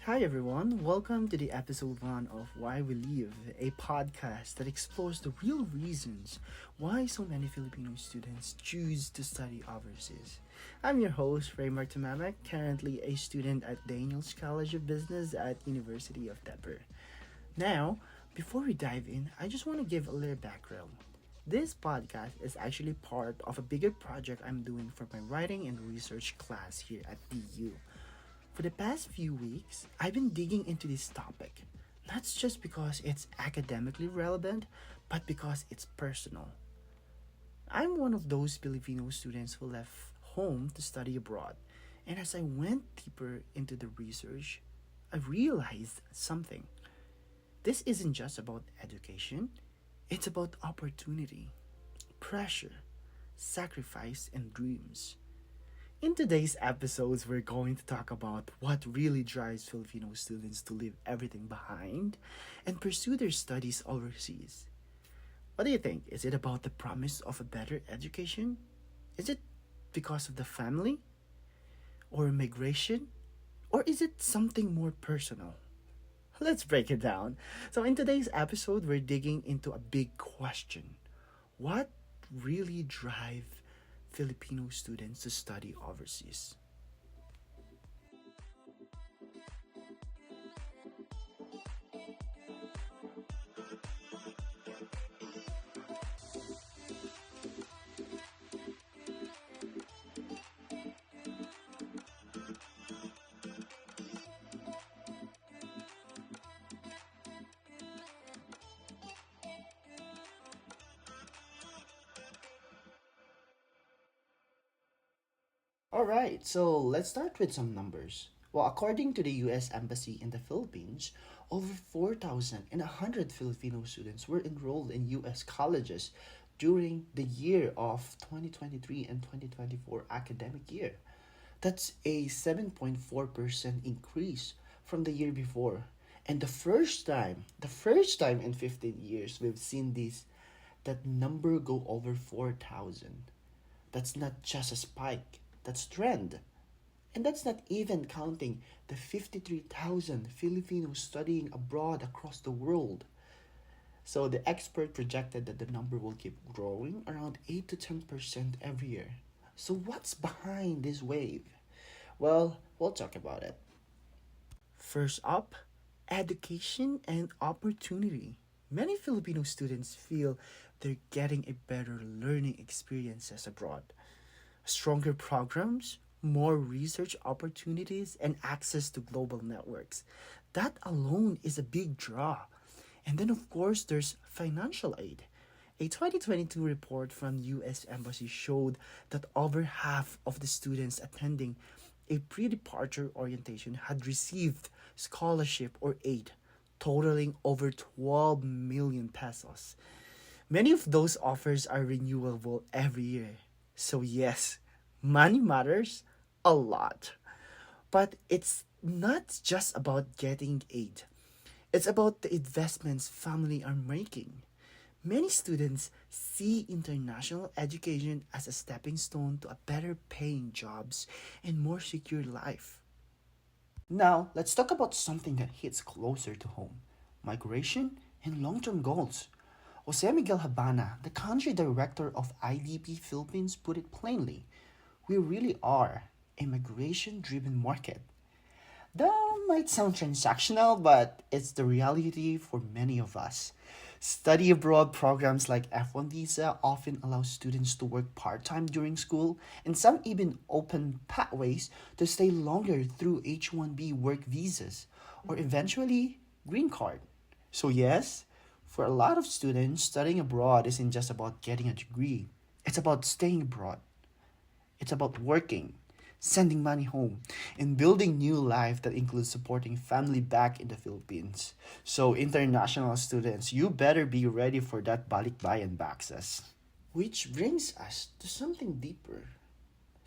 Hi everyone, welcome to the episode 1 of Why We Live, a podcast that explores the real reasons why so many Filipino students choose to study overseas. I'm your host, Rey Mark Tomamac, currently a student at Daniels College of Business at University of Denver. Now, before we dive in, I just want to give a little background. This podcast is actually part of a bigger project I'm doing for my writing and research class here at DU. For the past few weeks, I've been digging into this topic, not just because it's academically relevant, but because it's personal. I'm one of those Filipino students who left home to study abroad, and as I went deeper into the research, I realized something. This isn't just about education, it's about opportunity, pressure, sacrifice, and dreams. In today's episodes, we're going to talk about what really drives Filipino students to leave everything behind and pursue their studies overseas. What do you think? Is it about the promise of a better education? Is it because of the family? Or migration? Or is it something more personal? Let's break it down. So, in today's episode, we're digging into a big question. What really drives Filipino students to study overseas? Alright, so let's start with some numbers. Well, according to the US Embassy in the Philippines, over 4,100 Filipino students were enrolled in US colleges during the year of 2023 and 2024 academic year. That's a 7.4% increase from the year before. And the first time in 15 years we've seen that number go over 4,000. That's not just a spike, that's trend. And that's not even counting the 53,000 Filipinos studying abroad across the world. So the expert projected that the number will keep growing around 8 to 10% every year. So what's behind this wave? Well, we'll talk about it. First up, education and opportunity. Many Filipino students feel they're getting a better learning experiences abroad. Stronger programs, more research opportunities, and access to global networks. That alone is a big draw. And then, of course, there's financial aid. A 2022 report from US Embassy showed that over half of the students attending a pre-departure orientation had received scholarship or aid totaling over 12 million pesos. Many of those offers are renewable every year. So, yes, money matters a lot. But it's not just about getting aid, it's about the investments family are making. Many students see international education as a stepping stone to a better paying jobs and more secure life. Now, let's talk about something that hits closer to home: migration and long term goals. Jose Miguel Habana, the country director of IDP Philippines, put it plainly: we really are a migration driven market. That might sound transactional, but it's the reality for many of us. Study abroad programs like F1 visa often allow students to work part time during school, and some even open pathways to stay longer through H1B work visas or eventually green card. So, yes, for a lot of students, studying abroad isn't just about getting a degree, it's about staying abroad. It's about working, sending money home, and building new life that includes supporting family back in the Philippines. So international students, you better be ready for that balikbayan access. Which brings us to something deeper: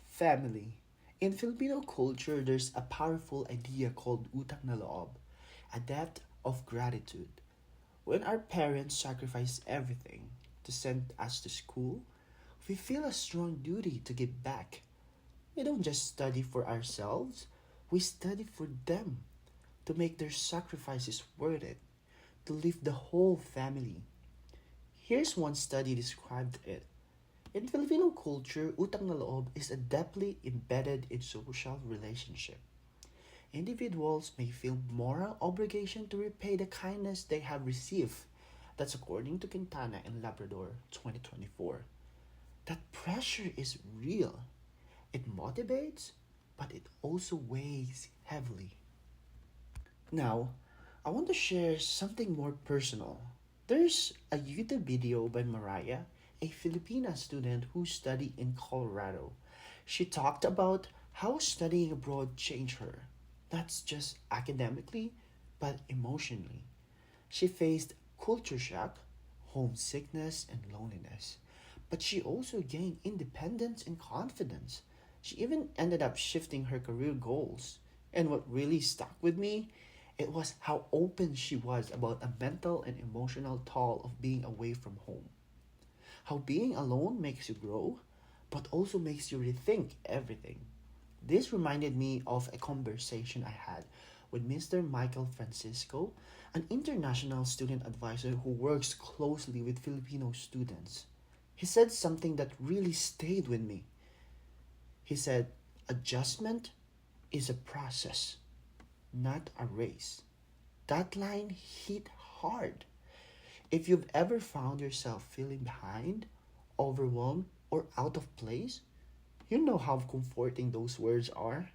family. In Filipino culture, there's a powerful idea called utang na loob, a debt of gratitude. When our parents sacrifice everything to send us to school, we feel a strong duty to give back. We don't just study for ourselves, we study for them. to make their sacrifices worth it, to lift the whole family. Here's one study described it. In Filipino culture, utang na loob is a deeply embedded in social relationship. Individuals may feel moral obligation to repay the kindness they have received. That's according to Quintana in Labrador 2024. That pressure is real. It motivates, but it also weighs heavily. Now, I want to share something more personal. There's a YouTube video by Mariah, a Filipina student who studied in Colorado. She talked about how studying abroad changed her, not just academically, but emotionally. She faced culture shock, homesickness, and loneliness. But she also gained independence and confidence. She even ended up shifting her career goals. And what really stuck with me, it was how open she was about a mental and emotional toll of being away from home. How being alone makes you grow, but also makes you rethink everything. This reminded me of a conversation I had with Mr. Michael Francisco, an international student advisor who works closely with Filipino students. He said something that really stayed with me. He said, adjustment is a process, not a race. That line hit hard. If you've ever found yourself feeling behind, overwhelmed, or out of place, you know how comforting those words are.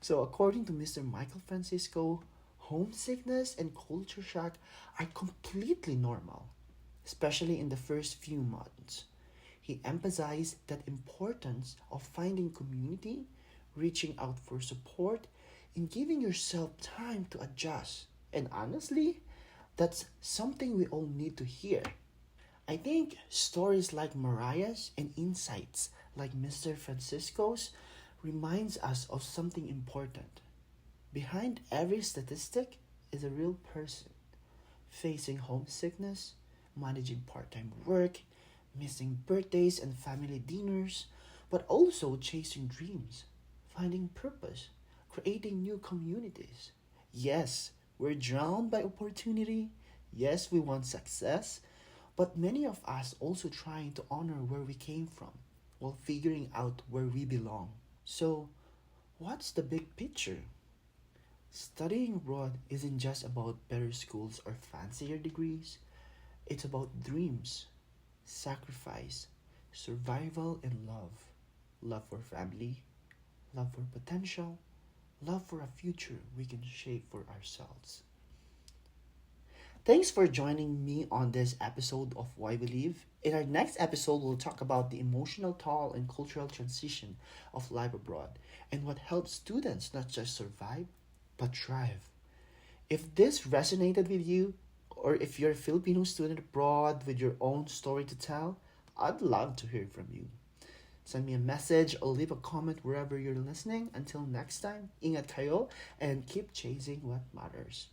So, according to Mr. Michael Francisco, homesickness and culture shock are completely normal, especially in the first few months. He emphasized that importance of finding community, reaching out for support, and giving yourself time to adjust. And honestly, that's something we all need to hear. I think stories like Mariah's and insights like Mr. Francisco's reminds us of something important. Behind every statistic is a real person facing homesickness, managing part-time work, missing birthdays and family dinners, but also chasing dreams, finding purpose, creating new communities. Yes, we're drowned by opportunity. Yes, we want success. But many of us also trying to honor where we came from while figuring out where we belong. So, what's the big picture? Studying abroad isn't just about better schools or fancier degrees. It's about dreams, sacrifice, survival, and love. Love for family, love for potential, love for a future we can shape for ourselves. Thanks for joining me on this episode of Why We Live. In our next episode, we'll talk about the emotional toll and cultural transition of life abroad and what helps students not just survive, but thrive. If this resonated with you, or if you're a Filipino student abroad with your own story to tell, I'd love to hear from you. Send me a message or leave a comment wherever you're listening. Until next time, ingat kayo and keep chasing what matters.